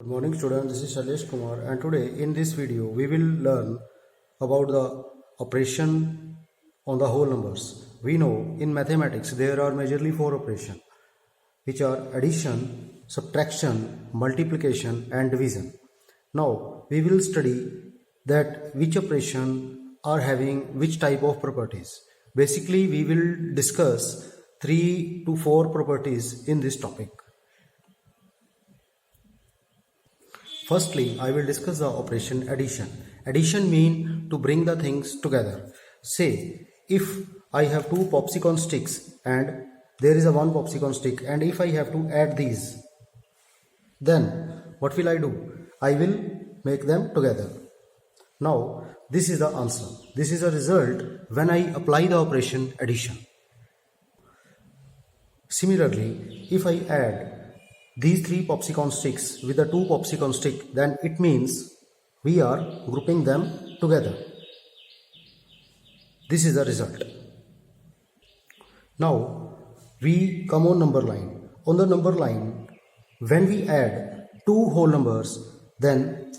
Good morning students, this is Shailesh Kumar and today in this video we will learn about the operation on the whole numbers. We know in mathematics there are majorly four operations which are addition, subtraction, multiplication and division. Now we will study that which operation are having which type of properties. Basically we will discuss 3 to 4 properties in this topic. Firstly, I will discuss the operation addition. Addition means to bring the things together. Say, if I have two popsicle sticks and there is a one popsicle stick, and if I have to add these, then what will I do? I will make them together. Now, this is the answer. This is a result when I apply the operation addition. Similarly, if I add these three popsicle sticks with the two popsicle stick, then it means we are grouping them together. This is the result. Now we come on number line. On the number line, when we add two whole numbers, then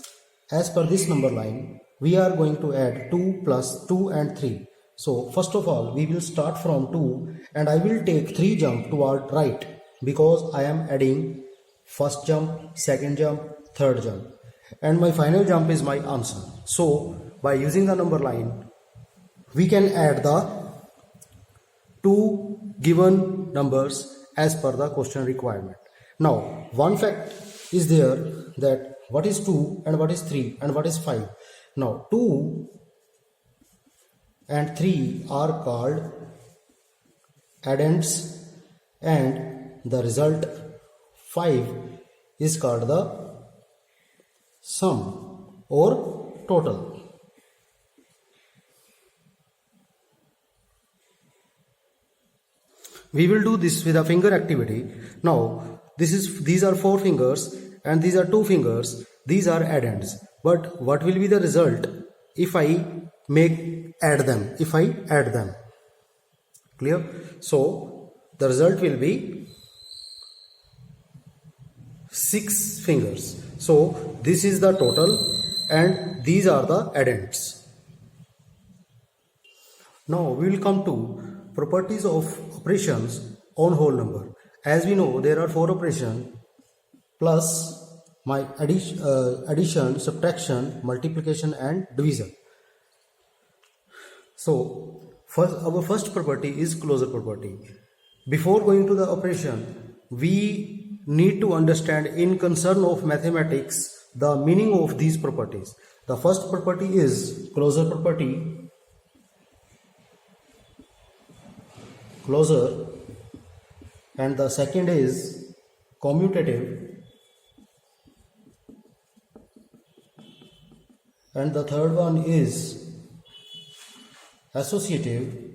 as per this number line, we are going to add 2 plus 2 and 3. So first of all, we will start from 2 and I will take 3 jump toward right because I am adding first jump, second jump, third jump, and my final jump is my answer. So by using the number line, we can add the two given numbers as per the question requirement. Now one fact is there that what is 2 and what is 3 and what is 5. Now 2 and 3 are called addends and the result 5 is called the sum or total. We will do this with a finger activity. Now these are 4 fingers and these are 2 fingers. These are addends. But what will be the result if I add them? Clear? So the result will be 6 fingers. So this is the total and these are the addends. Now we will come to properties of operations on whole number. As we know, there are 4 operations plus my addition, subtraction, multiplication and division. So our first property is closure property. Before going to the operation, we need to understand in concern of mathematics the meaning of these properties. The first property is closure property. Closure, and the second is commutative, and the third one is associative,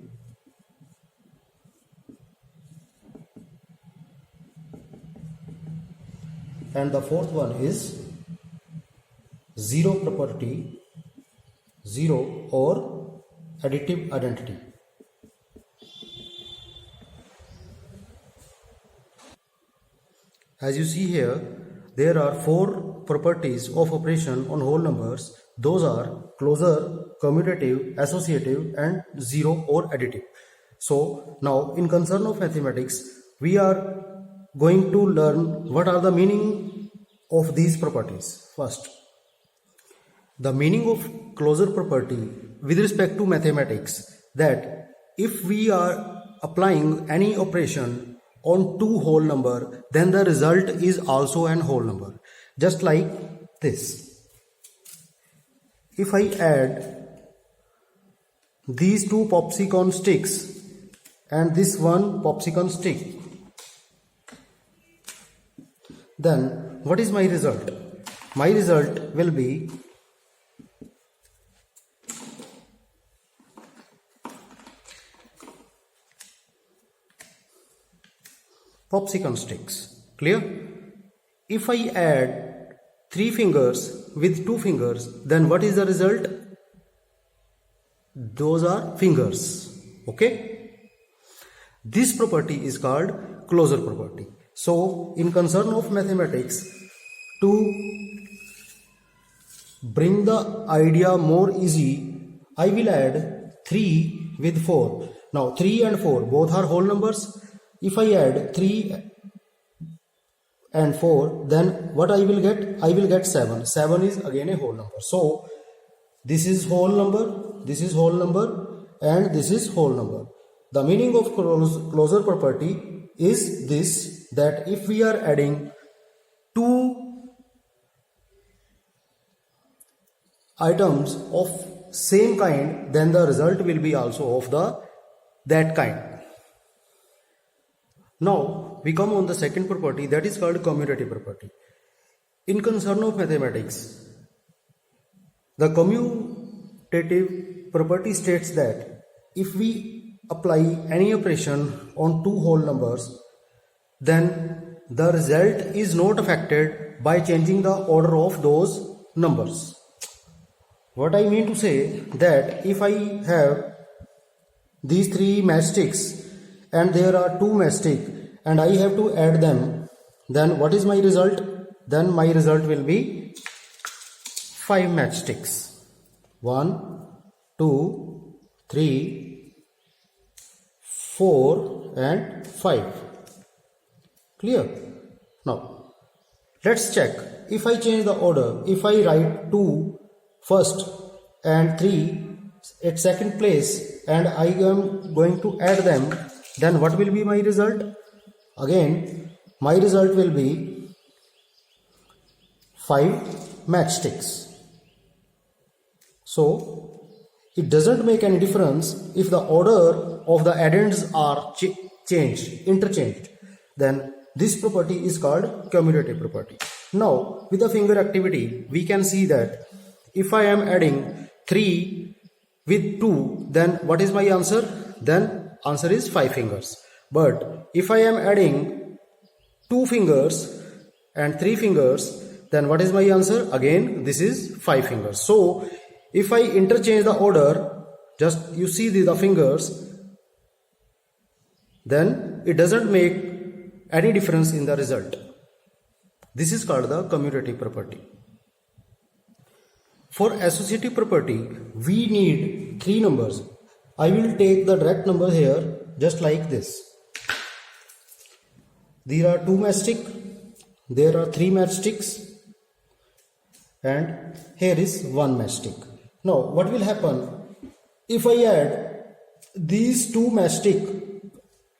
and the fourth one is zero property, zero or additive identity. As you see here, there are 4 properties of operation on whole numbers. Those are closure, commutative, associative and zero or additive. So now in concern of mathematics, we are going to learn what are the meaning of these properties. First, the meaning of closure property with respect to mathematics, that if we are applying any operation on two whole number, then the result is also an whole number. Just like this. If I add these 2 popsicle sticks and this one popsicle stick, then what is my result? My result will be popsicle sticks. Clear? If I add 3 fingers with 2 fingers, then what is the result? Those are fingers. Okay? This property is called closure property. So in concern of mathematics, To bring the idea more easy, I will add 3 with 4. Now 3 and 4 both are whole numbers. If I add 3 and 4, then what I will get? I will get 7. 7 is again a whole number. So this is whole number, this is whole number, and this is whole number. The meaning of closure property is this, that if we are adding two items of same kind, then the result will be also of that kind. Now we come on the second property, that is called commutative property. In concern of mathematics, the commutative property states that if we apply any operation on two whole numbers, then the result is not affected by changing the order of those numbers. What I mean to say, that if I have these three matchsticks and there are two matchsticks and I have to add them, then what is my result? Then my result will be 5 matchsticks. 1, 2, 3, 4 and 5. Clear? Now let's check. If I change the order, if I write 2 first and 3 at second place and I am going to add them, then what will be my result? Again, my result will be 5 matchsticks. So it doesn't make any difference if the order of the addends are interchanged. Then this property is called commutative property. Now with the finger activity, we can see that if I am adding 3 with 2, then what is my answer? Then answer is 5 fingers. But if I am adding 2 fingers and 3 fingers, then what is my answer? Again, this is 5 fingers. So if I interchange the order, just you see the fingers, then it doesn't make any difference in the result. This is called the commutative property. For associative property, we need 3 numbers. I will take the direct number here just like this. There are 2 matchsticks, there are 3 matchsticks, and here is 1 matchstick. Now what will happen if I add these 2 matchsticks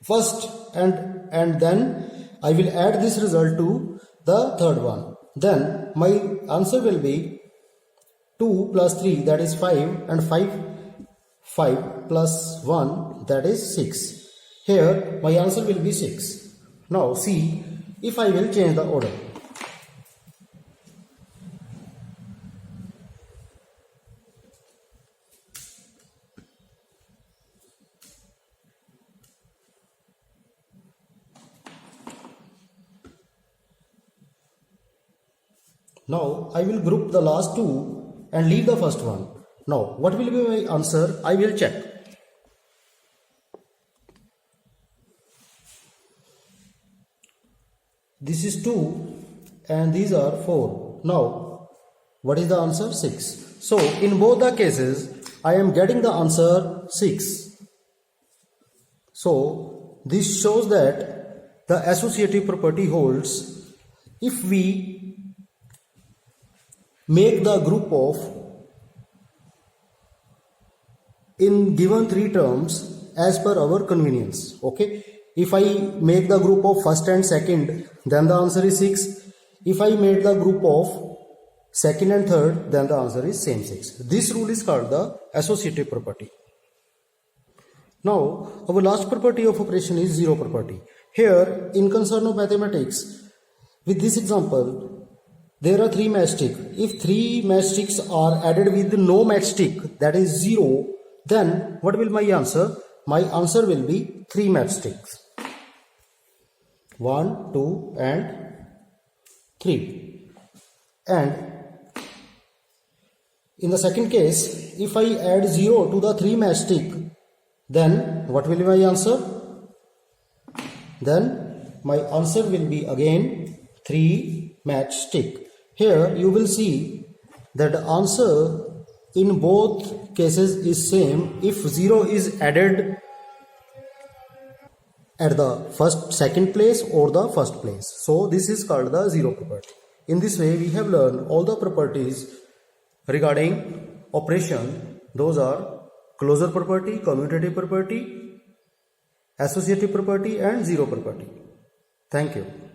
first and then I will add this result to the third one? Then my answer will be 2 plus 3, that is 5, and 5 plus 1, that is 6. Here my answer will be 6. Now see if I will change the order. Now I will group the last 2 and leave the first one. Now what will be my answer? I will check. This is 2 and these are 4. Now what is the answer? 6. So in both the cases I am getting the answer 6. So this shows that the associative property holds if we make the group of in given 3 terms as per our convenience. Okay, if I make the group of first and second, then the answer is 6. If I make the group of second and third, then the answer is same 6. This rule is called the associative property. Now our last property of operation is zero property. Here in concern of mathematics, with this example, there are 3 matchsticks. If 3 matchsticks are added with no matchstick, that is 0, then what will my answer? My answer will be 3 matchsticks. 1, 2 and 3. And in the second case, if I add 0 to the 3 matchstick, then what will be my answer? Then my answer will be again 3 matchstick. Here you will see that the answer in both cases is same if 0 is added at the second place or the first place. So this is called the zero property. In this way we have learned all the properties regarding operation. Those are closure property, commutative property, associative property and zero property. Thank you.